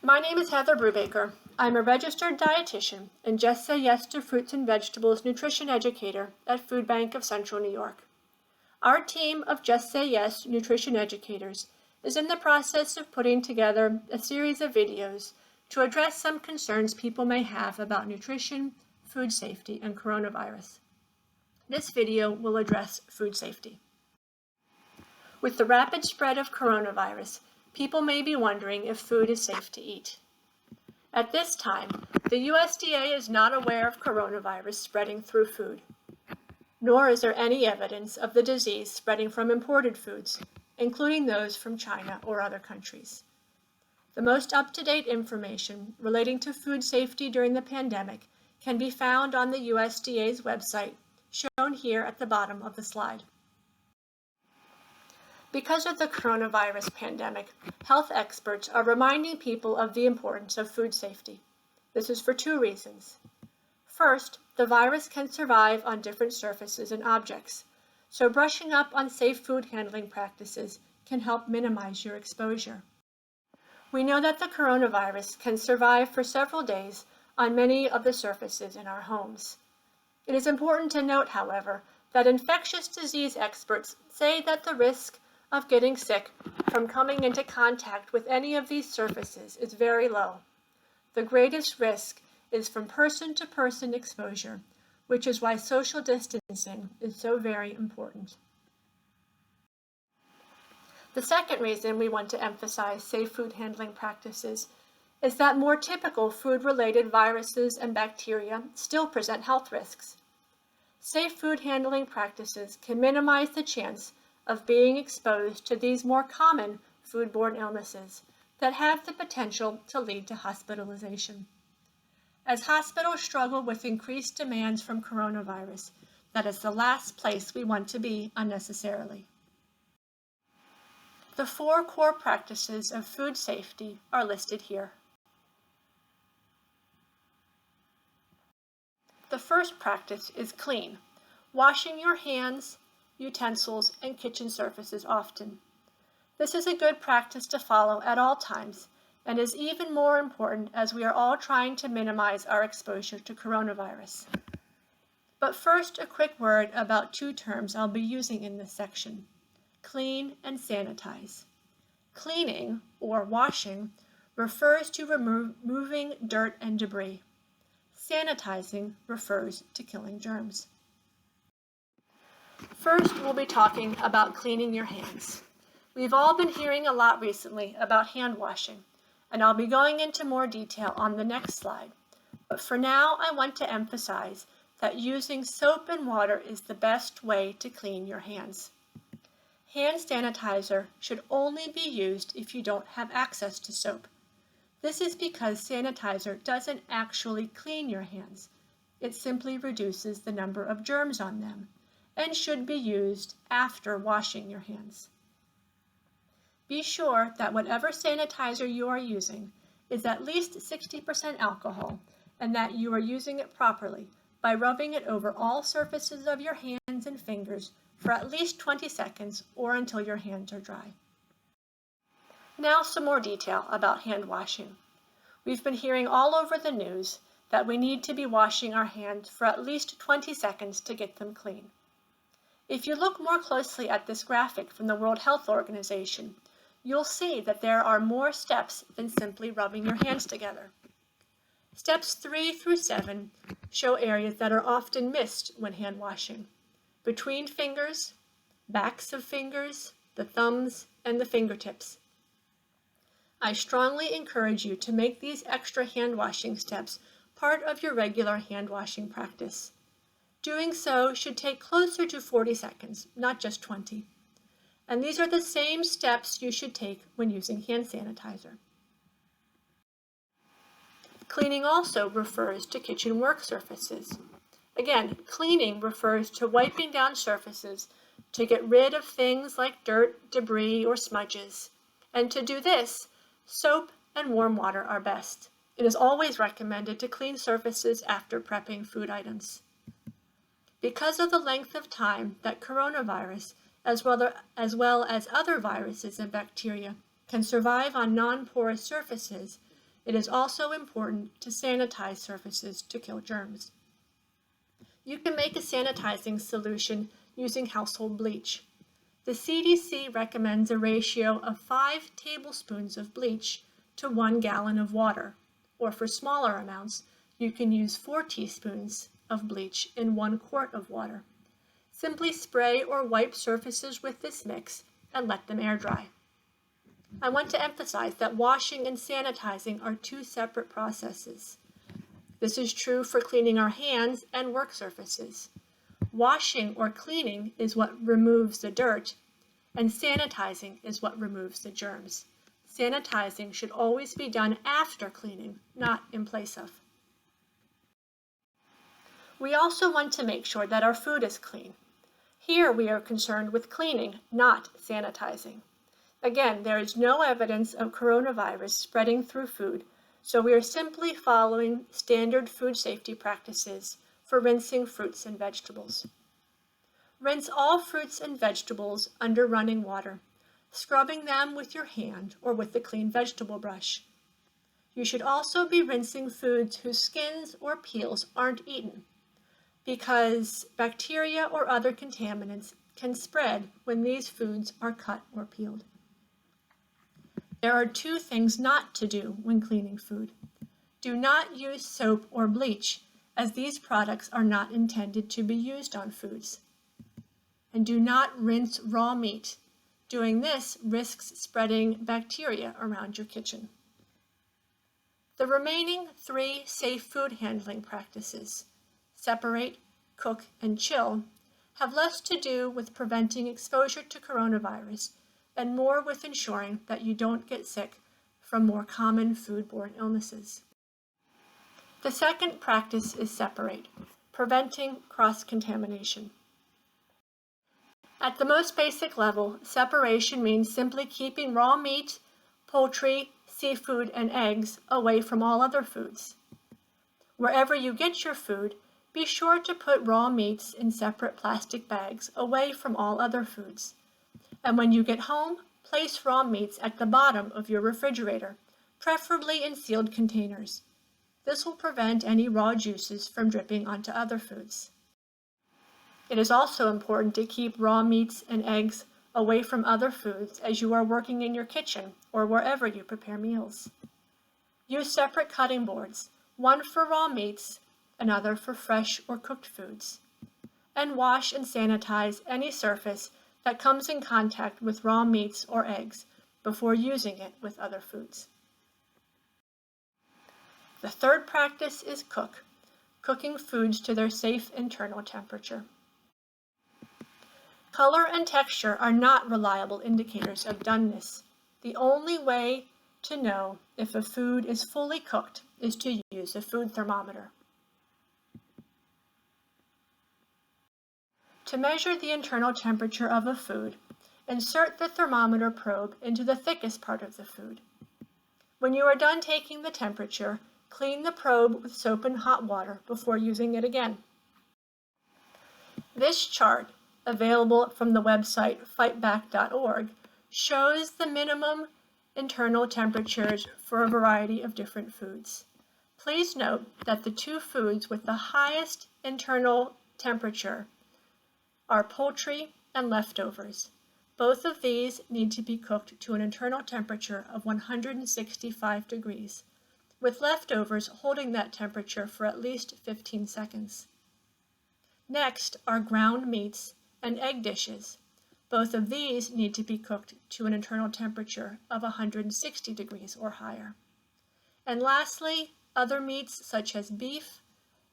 My name is Heather Brubaker. I'm a registered dietitian and Just Say Yes to Fruits and Vegetables nutrition educator at Food Bank of Central New York. Our team of Just Say Yes nutrition educators is in the process of putting together a series of videos to address some concerns people may have about nutrition, food safety, and coronavirus. This video will address food safety. With the rapid spread of coronavirus, people may be wondering if food is safe to eat. At this time, the USDA is not aware of coronavirus spreading through food, nor is there any evidence of the disease spreading from imported foods, including those from China or other countries. The most up-to-date information relating to food safety during the pandemic can be found on the USDA's website, shown here at the bottom of the slide. Because of the coronavirus pandemic, health experts are reminding people of the importance of food safety. This is for two reasons. First, the virus can survive on different surfaces and objects, so brushing up on safe food handling practices can help minimize your exposure. We know that the coronavirus can survive for several days on many of the surfaces in our homes. It is important to note, however, that infectious disease experts say that the risk of getting sick from coming into contact with any of these surfaces is very low. The greatest risk is from person-to-person exposure, which is why social distancing is so very important. The second reason we want to emphasize safe food handling practices is that more typical food-related viruses and bacteria still present health risks. Safe food handling practices can minimize the chance of being exposed to these more common foodborne illnesses that have the potential to lead to hospitalization. As hospitals struggle with increased demands from coronavirus, that is the last place we want to be unnecessarily. The 4 core practices of food safety are listed here. The first practice is clean, washing your hands, utensils, and kitchen surfaces often. This is a good practice to follow at all times and is even more important as we are all trying to minimize our exposure to coronavirus. But first, a quick word about 2 terms I'll be using in this section: clean and sanitize. Cleaning, or washing, refers to removing dirt and debris. Sanitizing refers to killing germs. First, we'll be talking about cleaning your hands. We've all been hearing a lot recently about hand washing, and I'll be going into more detail on the next slide. But for now, I want to emphasize that using soap and water is the best way to clean your hands. Hand sanitizer should only be used if you don't have access to soap. This is because sanitizer doesn't actually clean your hands. It simply reduces the number of germs on them, and should be used after washing your hands. Be sure that whatever sanitizer you are using is at least 60% alcohol and that you are using it properly by rubbing it over all surfaces of your hands and fingers for at least 20 seconds or until your hands are dry. Now some more detail about hand washing. We've been hearing all over the news that we need to be washing our hands for at least 20 seconds to get them clean. If you look more closely at this graphic from the World Health Organization, you'll see that there are more steps than simply rubbing your hands together. Steps 3 through 7 show areas that are often missed when hand washing: between fingers, backs of fingers, the thumbs, and the fingertips. I strongly encourage you to make these extra hand washing steps part of your regular hand washing practice. Doing so should take closer to 40 seconds, not just 20. And these are the same steps you should take when using hand sanitizer. Cleaning also refers to kitchen work surfaces. Again, cleaning refers to wiping down surfaces to get rid of things like dirt, debris, or smudges. And to do this, soap and warm water are best. It is always recommended to clean surfaces after prepping food items. Because of the length of time that coronavirus, as well as other viruses and bacteria, can survive on non-porous surfaces, It is also important to sanitize surfaces to kill germs. You can make a sanitizing solution using household bleach. The CDC recommends a ratio of 5 tablespoons of bleach to 1 gallon of water, or for smaller amounts, you can use 4 teaspoons of bleach in 1 quart of water. Simply spray or wipe surfaces with this mix and let them air dry. I want to emphasize that washing and sanitizing are 2 separate processes. This is true for cleaning our hands and work surfaces. Washing or cleaning is what removes the dirt, and sanitizing is what removes the germs. Sanitizing should always be done after cleaning, not in place of. We also want to make sure that our food is clean. Here we are concerned with cleaning, not sanitizing. Again, there is no evidence of coronavirus spreading through food, so we are simply following standard food safety practices for rinsing fruits and vegetables. Rinse all fruits and vegetables under running water, scrubbing them with your hand or with a clean vegetable brush. You should also be rinsing foods whose skins or peels aren't eaten, because bacteria or other contaminants can spread when these foods are cut or peeled. There are 2 things not to do when cleaning food. Do not use soap or bleach, as these products are not intended to be used on foods. And do not rinse raw meat. Doing this risks spreading bacteria around your kitchen. The remaining 3 safe food handling practices, separate, cook, and chill, have less to do with preventing exposure to coronavirus and more with ensuring that you don't get sick from more common foodborne illnesses. The second practice is separate, preventing cross-contamination. At the most basic level, separation means simply keeping raw meat, poultry, seafood, and eggs away from all other foods. Wherever you get your food, be sure to put raw meats in separate plastic bags away from all other foods. And when you get home, place raw meats at the bottom of your refrigerator, preferably in sealed containers. This will prevent any raw juices from dripping onto other foods. It is also important to keep raw meats and eggs away from other foods as you are working in your kitchen or wherever you prepare meals. Use separate cutting boards, one for raw meats, another for fresh or cooked foods. And wash and sanitize any surface that comes in contact with raw meats or eggs before using it with other foods. The third practice is cook, cooking foods to their safe internal temperature. Color and texture are not reliable indicators of doneness. The only way to know if a food is fully cooked is to use a food thermometer. To measure the internal temperature of a food, insert the thermometer probe into the thickest part of the food. When you are done taking the temperature, clean the probe with soap and hot water before using it again. This chart, available from the website fightback.org, shows the minimum internal temperatures for a variety of different foods. Please note that the 2 foods with the highest internal temperature are poultry and leftovers. Both of these need to be cooked to an internal temperature of 165 degrees, with leftovers holding that temperature for at least 15 seconds. Next are ground meats and egg dishes. Both of these need to be cooked to an internal temperature of 160 degrees or higher. And lastly, other meats such as beef,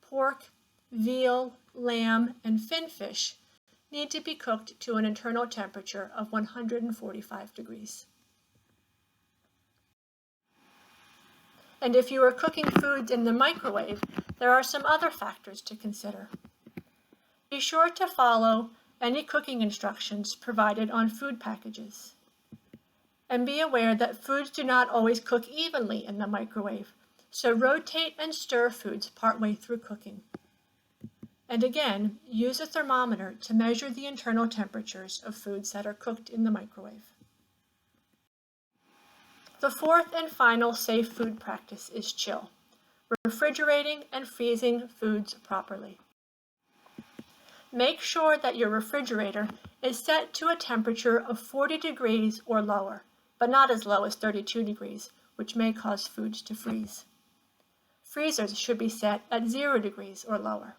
pork, veal, lamb, and finfish need to be cooked to an internal temperature of 145 degrees. And if you are cooking foods in the microwave, there are some other factors to consider. Be sure to follow any cooking instructions provided on food packages. And be aware that foods do not always cook evenly in the microwave, so rotate and stir foods partway through cooking. And again, use a thermometer to measure the internal temperatures of foods that are cooked in the microwave. The fourth and final safe food practice is chill, refrigerating and freezing foods properly. Make sure that your refrigerator is set to a temperature of 40 degrees or lower, but not as low as 32 degrees, which may cause foods to freeze. Freezers should be set at 0 degrees or lower.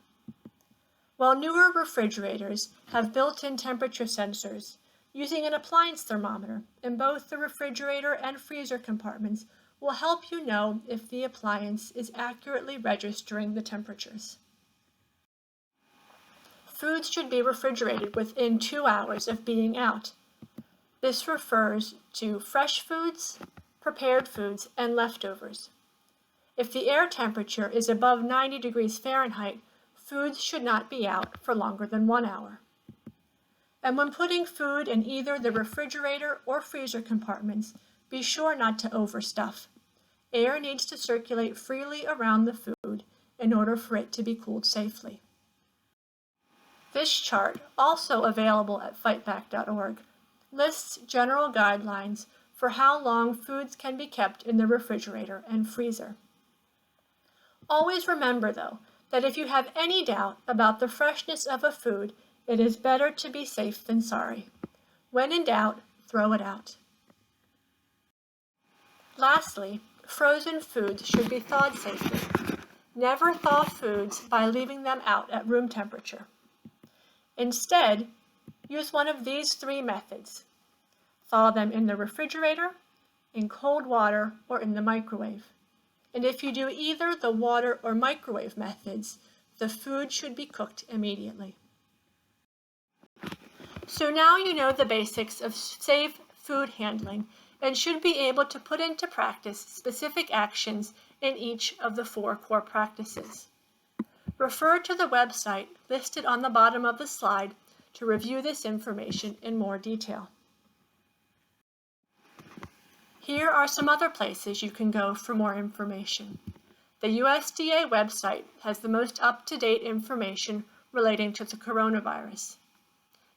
While newer refrigerators have built-in temperature sensors, using an appliance thermometer in both the refrigerator and freezer compartments will help you know if the appliance is accurately registering the temperatures. Foods should be refrigerated within 2 hours of being out. This refers to fresh foods, prepared foods, and leftovers. If the air temperature is above 90 degrees Fahrenheit, foods should not be out for longer than 1 hour. And when putting food in either the refrigerator or freezer compartments, be sure not to overstuff. Air needs to circulate freely around the food in order for it to be cooled safely. This chart, also available at fightback.org, lists general guidelines for how long foods can be kept in the refrigerator and freezer. Always remember, though, that if you have any doubt about the freshness of a food, it is better to be safe than sorry. When in doubt, throw it out. Lastly, frozen foods should be thawed safely. Never thaw foods by leaving them out at room temperature. Instead, use one of these 3 methods. Thaw them in the refrigerator, in cold water, or in the microwave. And if you do either the water or microwave methods, the food should be cooked immediately. So now you know the basics of safe food handling and should be able to put into practice specific actions in each of the 4 core practices. Refer to the website listed on the bottom of the slide to review this information in more detail. Here are some other places you can go for more information. The USDA website has the most up-to-date information relating to the coronavirus.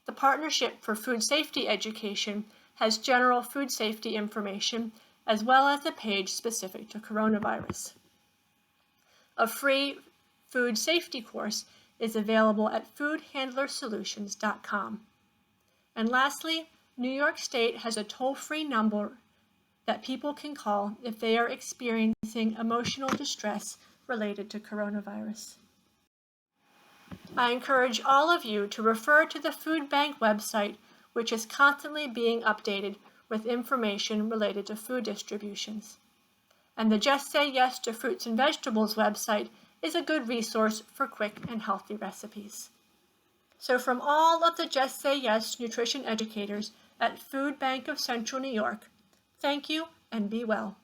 The Partnership for Food Safety Education has general food safety information as well as a page specific to coronavirus. A free food safety course is available at foodhandlersolutions.com. And lastly, New York State has a toll-free number that people can call if they are experiencing emotional distress related to coronavirus. I encourage all of you to refer to the Food Bank website, which is constantly being updated with information related to food distributions. And the Just Say Yes to Fruits and Vegetables website is a good resource for quick and healthy recipes. So from all of the Just Say Yes nutrition educators at Food Bank of Central New York, thank you and be well.